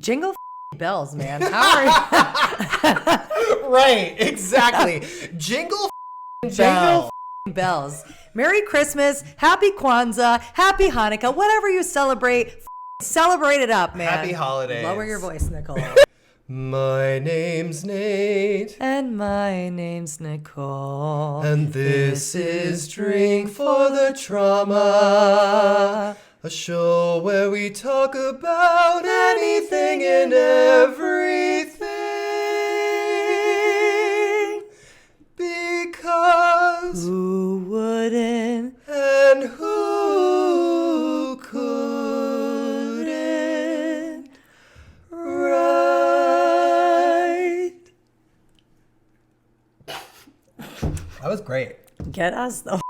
Jingle bells, man. How are you? Right, exactly. Jingle bells. Merry Christmas, Happy Kwanzaa, Happy Hanukkah, whatever you celebrate, celebrate it up, man. Happy holidays. Lower your voice, Nicole. My name's Nate. And my name's Nicole. And this is Drink for the Trauma. A show where we talk about anything and everything. Because who wouldn't and who couldn't, right? That was great. Get us the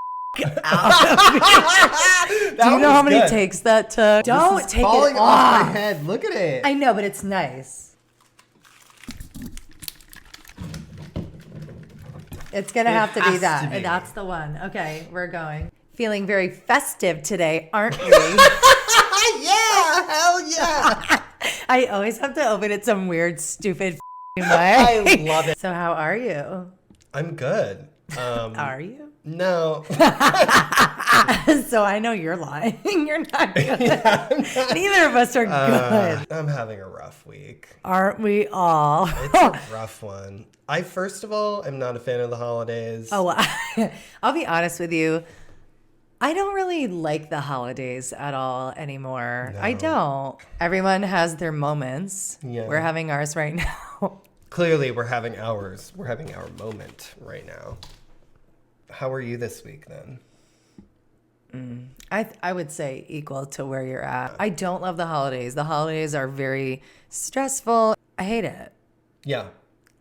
out of here. Do you know how many takes that took? Don't take falling it off off my head. Look at it. I know, but it's nice. It's gonna have to be that. And that's the one. Okay, we're going. Feeling very festive today, aren't we? Yeah, hell yeah. I always have to open it some weird, stupid way. I love it. So how are you? I'm good. Are you? No. So I know you're lying. You're not good. Yeah, neither of us are good. I'm having a rough week. Aren't we all? It's a rough one. I, first of all, am not a fan of the holidays. Oh, I'll be honest with you. I don't really like the holidays at all anymore. No. I don't. Everyone has their moments. Yeah. We're having ours right now. Clearly, we're having ours. We're having our moment right now. How are you this week then? I would say equal to where you're at. I don't love the holidays. The holidays are very stressful. I hate it. Yeah.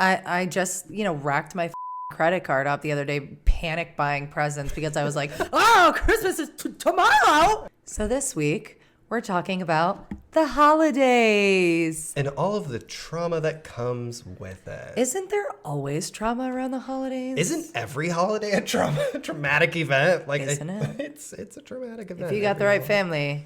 I just, racked my credit card up the other day, panic buying presents because I was like, oh, Christmas is tomorrow. So this week, we're talking about the holidays. And all of the trauma that comes with it. Isn't there always trauma around the holidays? Isn't every holiday a traumatic event? Isn't it? It's a traumatic event. If you got the right family,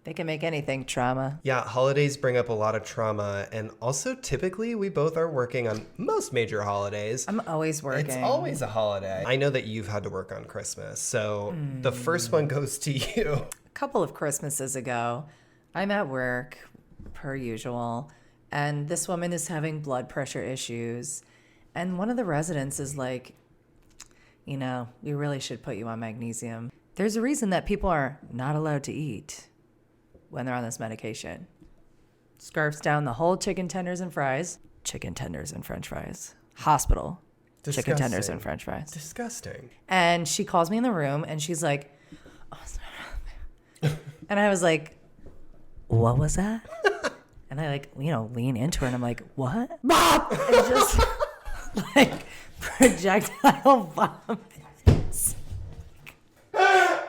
they can make anything trauma. Yeah, holidays bring up a lot of trauma. And also, typically, we both are working on most major holidays. I'm always working. It's always a holiday. I know that you've had to work on Christmas. So the first one goes to you. A couple of Christmases ago, I'm at work, per usual, and this woman is having blood pressure issues. And one of the residents is like, we really should put you on magnesium. There's a reason that people are not allowed to eat when they're on this medication. Scarfs down the whole chicken tenders and fries. Chicken tenders and french fries. Hospital. Disgusting. Chicken tenders and french fries. Disgusting. And she calls me in the room and she's like, oh, sorry. And I was like, what was that? And I lean into her and I'm like, what? Mom! And just projectile vomits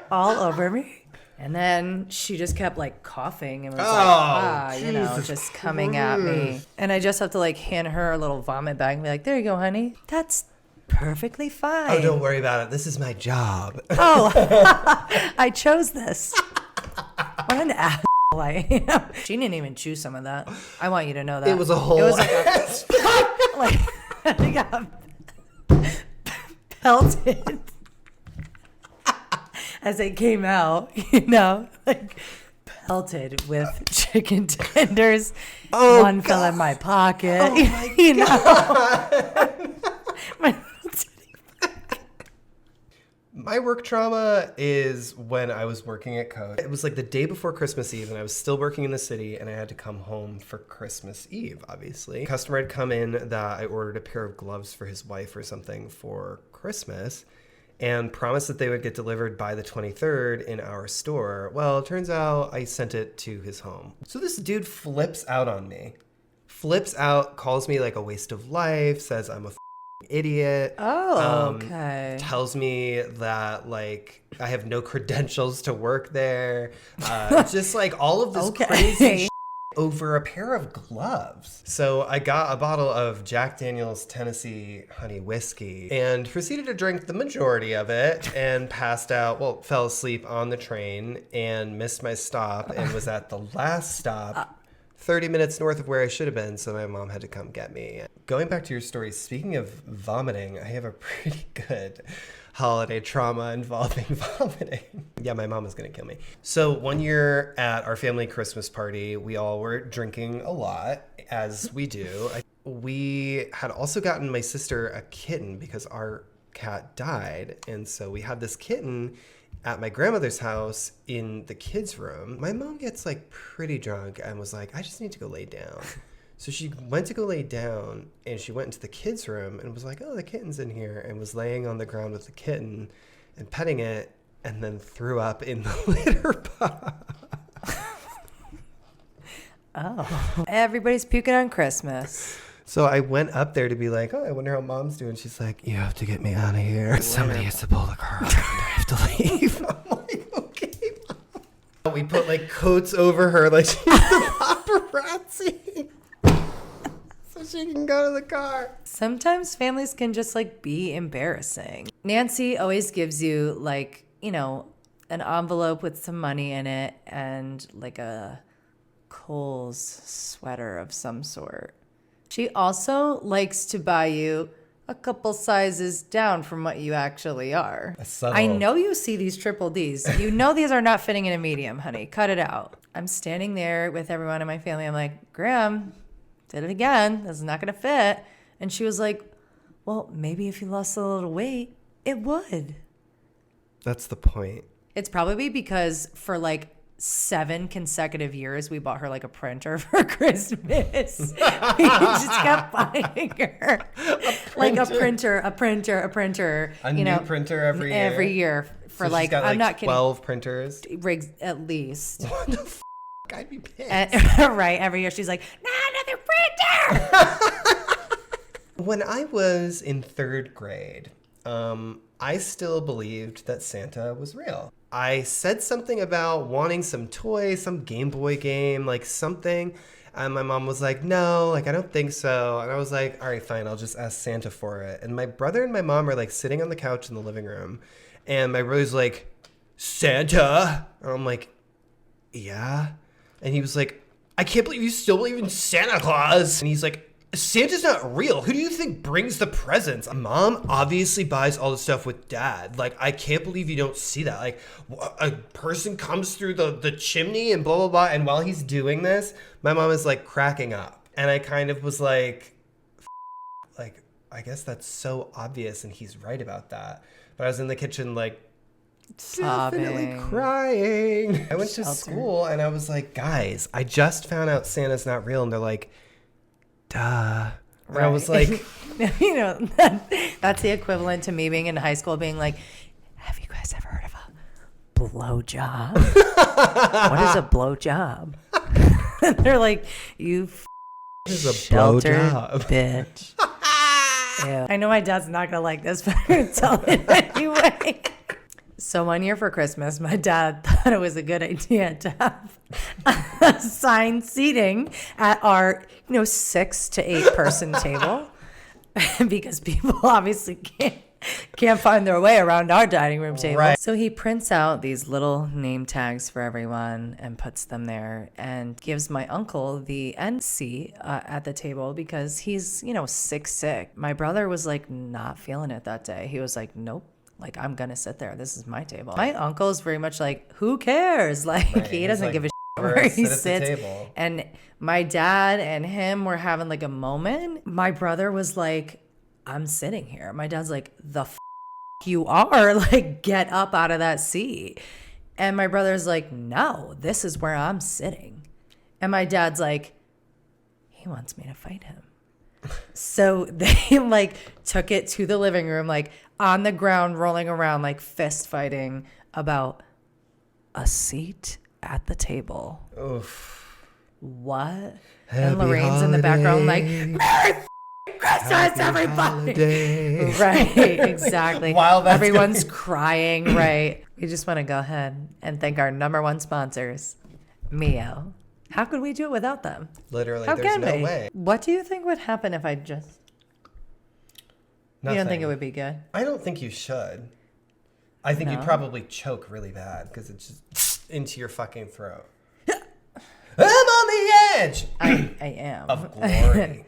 all over me. And then she just kept coughing and was just coming at me. And I just have to hand her a little vomit bag and be like, there you go, honey. That's perfectly fine. Oh, don't worry about it. This is my job. Oh, I chose this. What an ass I am. She didn't even chew some of that. I want you to know that. It was a whole ass. I got pelted as it came out, pelted with chicken tenders. Oh, one fell in my pocket. Oh my God. My work trauma is when I was working at Code. It was the day before Christmas Eve, and I was still working in the city, and I had to come home for Christmas Eve, obviously. A customer had come in that I ordered a pair of gloves for his wife or something for Christmas, and promised that they would get delivered by the 23rd in our store. Well, it turns out I sent it to his home. So this dude flips out on me. Flips out, calls me a waste of life, says I'm a idiot. Oh, okay. Tells me that I have no credentials to work there. Just all of this crazy shit over a pair of gloves. So I got a bottle of Jack Daniel's Tennessee honey whiskey and proceeded to drink the majority of it and fell asleep on the train and missed my stop and was at the last stop 30 minutes north of where I should have been, so my mom had to come get me. Going back to your story, speaking of vomiting, I have a pretty good holiday trauma involving vomiting. Yeah, my mom was gonna kill me. So one year at our family Christmas party, we all were drinking a lot, as we do. We had also gotten my sister a kitten because our cat died, and so we had this kitten at my grandmother's house in the kids' room. My mom gets like pretty drunk and was like, I just need to go lay down. So she went to go lay down, and she went into the kids' room and was like, oh, the kitten's in here, and was laying on the ground with the kitten and petting it, and then threw up in the litter box. Oh. Everybody's puking on Christmas. So I went up there to be like, oh, I wonder how mom's doing. She's like, you have to get me out of here. Somebody has to pull the car around. I have to leave. I'm like, okay, Mom. We put like coats over her like she's the paparazzi. So she can go to the car. Sometimes families can just like be embarrassing. Nancy always gives you like, you know, an envelope with some money in it and like a Kohl's sweater of some sort. She also likes to buy you a couple sizes down from what you actually are. I know you see these triple Ds. You know these are not fitting in a medium, honey. Cut it out. I'm standing there with everyone in my family. I'm like, Graham, did it again. This is not going to fit. And she was like, well, maybe if you lost a little weight, it would. That's the point. It's probably because for like 7 consecutive years, we bought her like a printer for Christmas. We just kept buying her like a printer. A new printer every year? Every year for so like, she's got, I'm not kidding. 12 printers? Rigs at least. What the f***? I'd be pissed. Right, every year she's like, nah, another printer! When I was in 3rd grade, I still believed that Santa was real. I said something about wanting some toy, some Game Boy game, like something. And my mom was like, no, like, I don't think so. And I was like, all right, fine, I'll just ask Santa for it. And my brother and my mom are like sitting on the couch in the living room. And my brother's like, Santa? And I'm like, yeah. And he was like, I can't believe you still believe in Santa Claus. And he's like, Santa's not real. Who do you think brings the presents? Mom obviously buys all the stuff with Dad. Like, I can't believe you don't see that. Like, a person comes through the chimney and blah, blah, blah. And while he's doing this, my mom is like cracking up. And I kind of was like, I guess that's so obvious. And he's right about that. But I was in the kitchen like, definitely crying. I went to school and I was like, guys, I just found out Santa's not real. And they're like, duh. And I was like, you know, that's the equivalent to me being in high school being like, have you guys ever heard of a blowjob? What is a blowjob? They're like, you is a sheltered blowjob, bitch. Yeah. I know my dad's not gonna like this, but I'm gonna tell it anyway. So one year for Christmas, my dad thought it was a good idea to have assigned seating at our, 6 to 8 person table because people obviously can't find their way around our dining room table. Right. So he prints out these little name tags for everyone and puts them there and gives my uncle the end seat at the table because he's, sick. My brother was like not feeling it that day. He was like, nope. Like, I'm going to sit there. This is my table. My uncle is very much like, who cares? Like, right. He doesn't give a shit where he sits. And my dad and him were having like a moment. My brother was like, I'm sitting here. My dad's like, the f*** you are? Like, get up out of that seat. And my brother's like, no, this is where I'm sitting. And my dad's like, he wants me to fight him. So they like took it to the living room, like on the ground, rolling around, like fist fighting about a seat at the table. Oof. What? Happy and Lorraine's holiday. In the background, like, Merry Christmas, everybody. Right, exactly. While that's everyone's crying, right? We just want to go ahead and thank our #1 sponsors, Mio. How could we do it without them? Literally, How there's can no we? way. What do you think would happen if I just... Nothing. You don't think it would be good? I don't think you should. I think you'd probably choke really bad because it's just into your fucking throat. I'm on the image I am. of glory.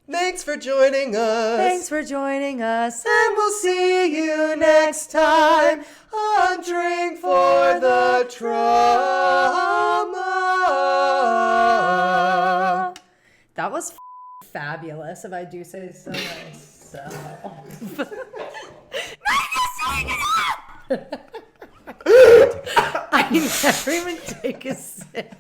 Thanks for joining us. Thanks for joining us, and we'll see you next time on Drink for the Trauma. That was fabulous, if I do say so myself. I never even take a sip.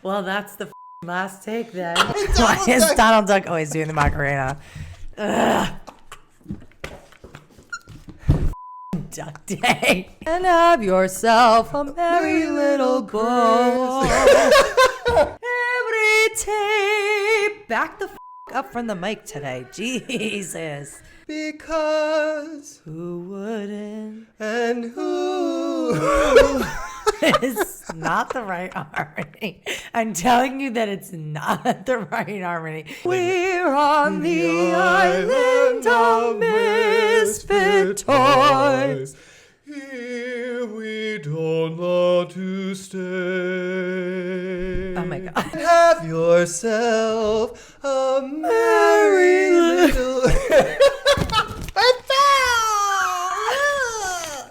Well, that's the last take then. Why is Donald Duck always doing the Macarena? Ugh. Duck Day. And have yourself a merry little go. Every tape. Back the up from the mic today. Jesus. Because Who wouldn't? and who? It's not the right harmony. I'm telling you that it's not the right harmony. We're on the island of misfit toys. Here we don't want to stay. Oh my God. Have yourself a merry